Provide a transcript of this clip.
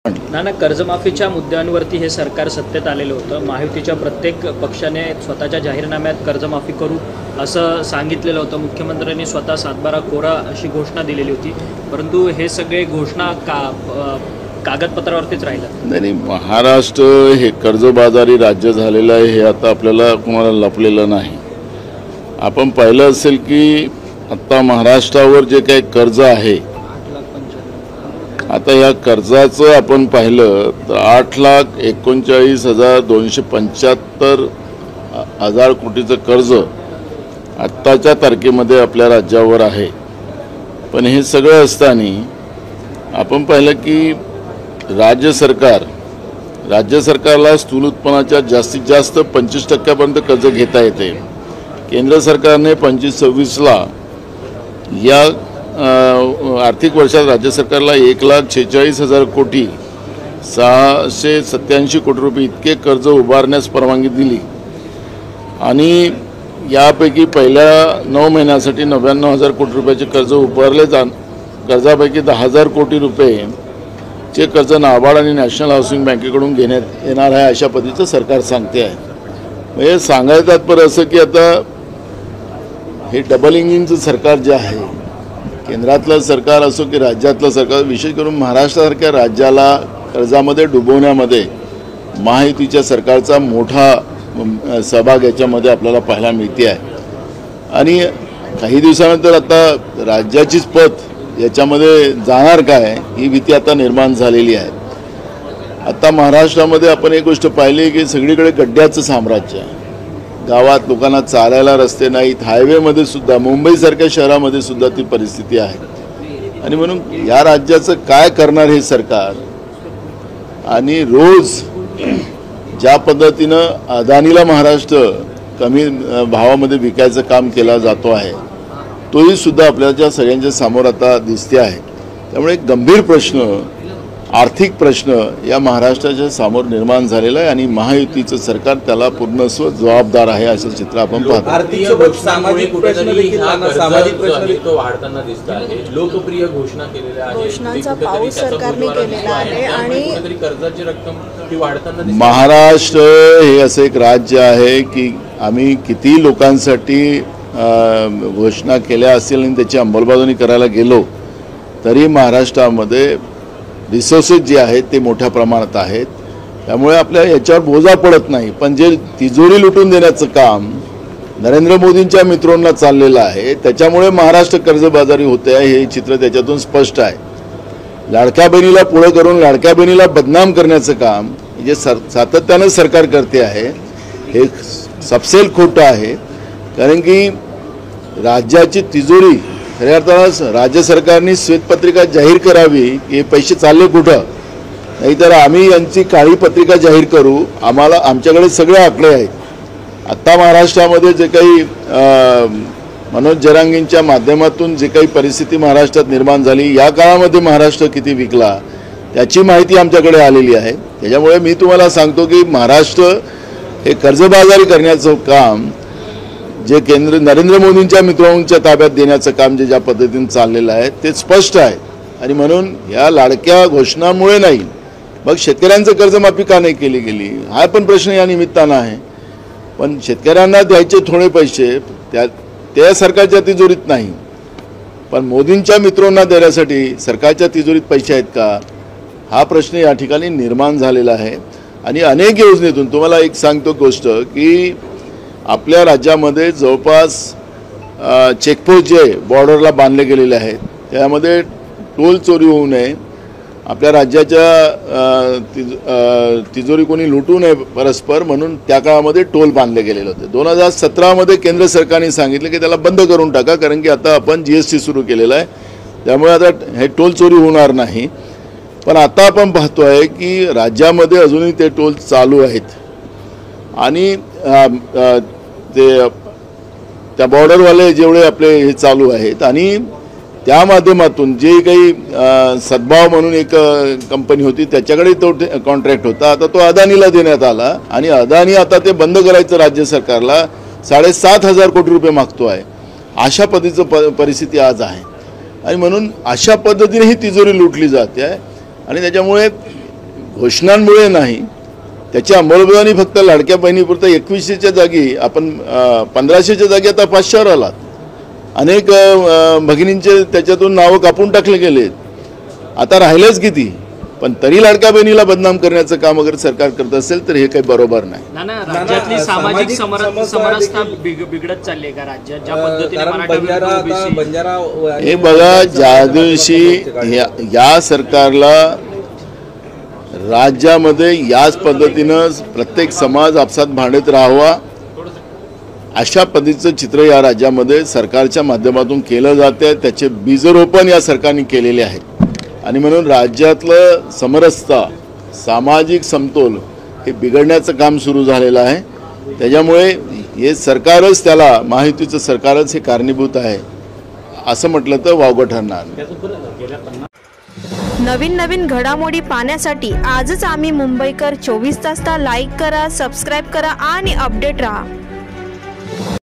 नाना, कर्जमाफीच्या मुद्द्यांवरती हे सरकार सत्तेत आलेलं होतं। महायुतीच्या प्रत्येक पक्षाने स्वतःच्या जाहीरनाम्यात कर्जमाफी करू असं सांगितलेलं होतं। मुख्यमंत्र्यांनी स्वतः 7/12 कोरा अशी घोषणा दिलेली होती, परंतु हे सगळे घोषणा कागदपत्रावरतीच राहिलं। नाही, महाराष्ट्र हे कर्जबाजारी राज्य झालेलं आहे हे आता आपल्याला कोणाला लपलेलं नाही। आपण पाहिलं असेल की आता महाराष्ट्रावर जे काही कर्ज आहे, आता या कर्जाचं आपण पाहिलं तर 8,39,275 कोटीचं कर्ज आत्ताच्या तारखेमध्ये आपल्या राज्यावर आहे। पण हे सगळं असताना आपण पाहिलं की राज्य सरकारला स्थूल उत्पन्नाच्या जास्तीत जास्त 25% कर्ज घेता येते। केंद्र सरकारने 25-26ला या आर्थिक वर्षात राज्य सरकारला 1,46,000 कोटी 687 कोटी रुपये इतके कर्ज उभारण्यास परवानगी दिली आणि यापैकी पहिल्या 9 महिन्यासाठी 99,000 कोटी रुपयाचे कर्ज उभारले कर्जापैकी 10,000 कोटी रुपये चे कर्ज नाबार्ड आणि नॅशनल हाऊसिंग बँकेकडून घेण्यात येणार आहे अशा पद्धतीचं सरकार सांगते आहे। म्हणजे सांगायचं तात्पर्य असं की आता हे डबल इंजिनचं सरकार जे आहे, केंद्रातलं सरकार असो की राज्यातलं सरकार, विशेष करून महाराष्ट्रासारख्या राज्याला कर्जामध्ये डुबवण्यामध्ये महायुतीच्या सरकारचा मोठा सहभाग याच्यामध्ये आपल्याला पाहायला मिळते आहे। आणि काही दिवसानंतर आता राज्याचीच पत याच्यामध्ये जाणार काय ही भीती आता निर्माण झालेली आहे। आता महाराष्ट्रामध्ये आपण एक गोष्ट पाहिली की सगळीकडे गड्ड्याचं साम्राज्य आहे। गावात लोकांना चालायला रस्ते नाहीत, हायवेमध्ये सुद्धा, मुंबईसारख्या शहरामध्ये सुद्धा ती परिस्थिती आहे। आणि म्हणून या राज्याचं काय करणार हे सरकार, आणि रोज ज्या पद्धतीनं अदानीला महाराष्ट्र कमी भावामध्ये विकायचं काम केला जातो आहे, तोही सुद्धा आपल्याच्या सगळ्यांच्या समोर आता दिसते आहे। त्यामुळे एक गंभीर प्रश्न, आर्थिक प्रश्न या महाराष्ट्राच्या समोर निर्माण झालेला आहे आणि महायुतीचं सरकार त्याला पूर्णस्व जबाबदार आहे असं चित्र आपण पाहतो। सामाजिक प्रश्न तो वाढताना दिसत आहे। लोकप्रिय घोषणा केलेल्या आहेत, घोषणांचा पाऊस सरकारने केलेला आहे आणि कर्जाची रक्कम ती वाढताना दिसते। महाराष्ट्र हे असं एक राज्य आहे की आम्ही किती लोकांसाठी घोषणा केल्या असतील आणि त्याची अंमलबजावणी करायला गेलो तरी महाराष्ट्रामध्ये रिसोर्सेस जे आहेत ते मोठ्या प्रमाणात आहेत। त्यामुळे आपल्या याच्यावर बोजा पडत नाही। पण जे तिजोरी लुटून देण्याचं काम नरेंद्र मोदींच्या मित्रांना चाललेलं आहे, त्याच्यामुळे महाराष्ट्र कर्जबाजारी होते आहे हे चित्र त्याच्यातून स्पष्ट आहे। लाडक्या बहिणीला पुढं करून लाडक्या बहिणीला बदनाम करण्याचं काम जे सातत्यानं सरकार करते आहे हे सपशेल खोटं आहे। कारण की राज्याची तिजोरी खऱ्या अर्थानं राज्य सरकारने श्वेतपत्रिका जाहीर करावी की पैसे चालले कुठं, नाहीतर आम्ही यांची काळी पत्रिका जाहीर करू। आमच्याकडे सगळे आकडे आहेत। आत्ता महाराष्ट्रामध्ये जे काही मनोज जरांगेंच्या माध्यमातून जे काही परिस्थिती महाराष्ट्रात निर्माण झाली, या काळामध्ये महाराष्ट्र किती विकला त्याची माहिती आमच्याकडे आलेली आहे। त्याच्यामुळे मी तुम्हाला सांगतो की महाराष्ट्र हे कर्जबाजारी करण्याचं काम जे केंद्र नरेंद्र मोदींच्या मित्रांच्या ताब्यात देण्याचं काम जे ज्या पद्धतीने चाललेलं आहे ते स्पष्ट आहे। आणि म्हणून या लाडक्या घोषणामुळे नाही, मग शेतकऱ्यांचं कर्जमाफी का नाही केली गेली हा पण प्रश्न या निमित्तानं आहे। पण शेतकऱ्यांना द्यायचे थोडे पैसे त्या सरकारच्या तिजोरीत नाही, पण मोदींच्या मित्रांना देण्यासाठी सरकारच्या तिजोरीत पैसे आहेत का हा प्रश्न या ठिकाणी निर्माण झालेला आहे। आणि अनेक योजनेतून तुम्हाला एक सांगतो गोष्ट की आपल्या राज्यामध्ये जवळपास चेकपोस्ट जे बॉर्डरला बांधले गेलेले आहेत त्यामध्ये टोल चोरी होऊ नये, आपल्या राज्याच्या तिजोरी कोणी लुटू नये परस्पर, म्हणून त्या काळामध्ये टोल बांधले गेलेले होते। 2017मध्ये केंद्र सरकारने सांगितलं की त्याला बंद करून टाका, कारण की आता आपण GST सुरू केलेलं आहे, त्यामुळे आता हे टोल चोरी होणार नाही। पण आता आपण पाहतोय की राज्यामध्ये अजूनही ते टोल चालू आहेत आणि त्या बॉर्डरवाले जेवढे आपले हे चालू आहेत आणि त्या माध्यमातून जे काही सद्भाव म्हणून एक कंपनी होती त्याच्याकडे तो कॉन्ट्रॅक्ट होता, आता तो अदानीला देण्यात आला आणि अदानी आता ते बंद करायचं राज्य सरकारला 7,500 कोटी रुपये मागतो आहे। अशा पद्धतीचं परिस्थिती आज आहे। आणि म्हणून अशा पद्धतीने ही तिजोरी लुटली जाते आहे आणि त्याच्यामुळे घोषणांमुळे नाही, त्याची अंमलबजावणी फक्त लाडक्या बहिणीपुरतं 2100च्या जागी आपण 1500च्या जागी आता 500वर आलात. अनेक भगिनींचे त्याच्यातून नावं कापून टाकले गेलेत. आता राहिलेच किती? पण तरी लाडक्या बहिणीला बदनाम करण्याचं काम अगर सरकार करत असेल तर हे काही बरोबर नाही. राज्यातली सामाजिक समरसता बिघडत चालली आहे का राज्यात? ज्या पद्धतीने हे बघा, ज्या दिवशी या सरकारला राज्यामध्ये याच पद्धतीनं प्रत्येक समाज आपसात भांडत राहावा अशा पद्धतीचं चित्र या राज्यामध्ये सरकारच्या माध्यमातून केलं जाते. त्याचे बीजरोपण या सरकारने केलेले आहे आणि म्हणून राज्यातलं समरसता, सामाजिक समतोल हे बिघडण्याचं काम सुरू झालेलं आहे. त्याच्यामुळे हे सरकारच, त्याला महायुतीचं सरकारच हे कारणीभूत आहे असं म्हटलं तर वावगं ठरणार नाही. नवीन घडामोडी पाहण्यासाठी आजच आम्ही मुंबईकर 24 तासला लाईक करा, सबस्क्राईब करा आणि अपडेट रहा.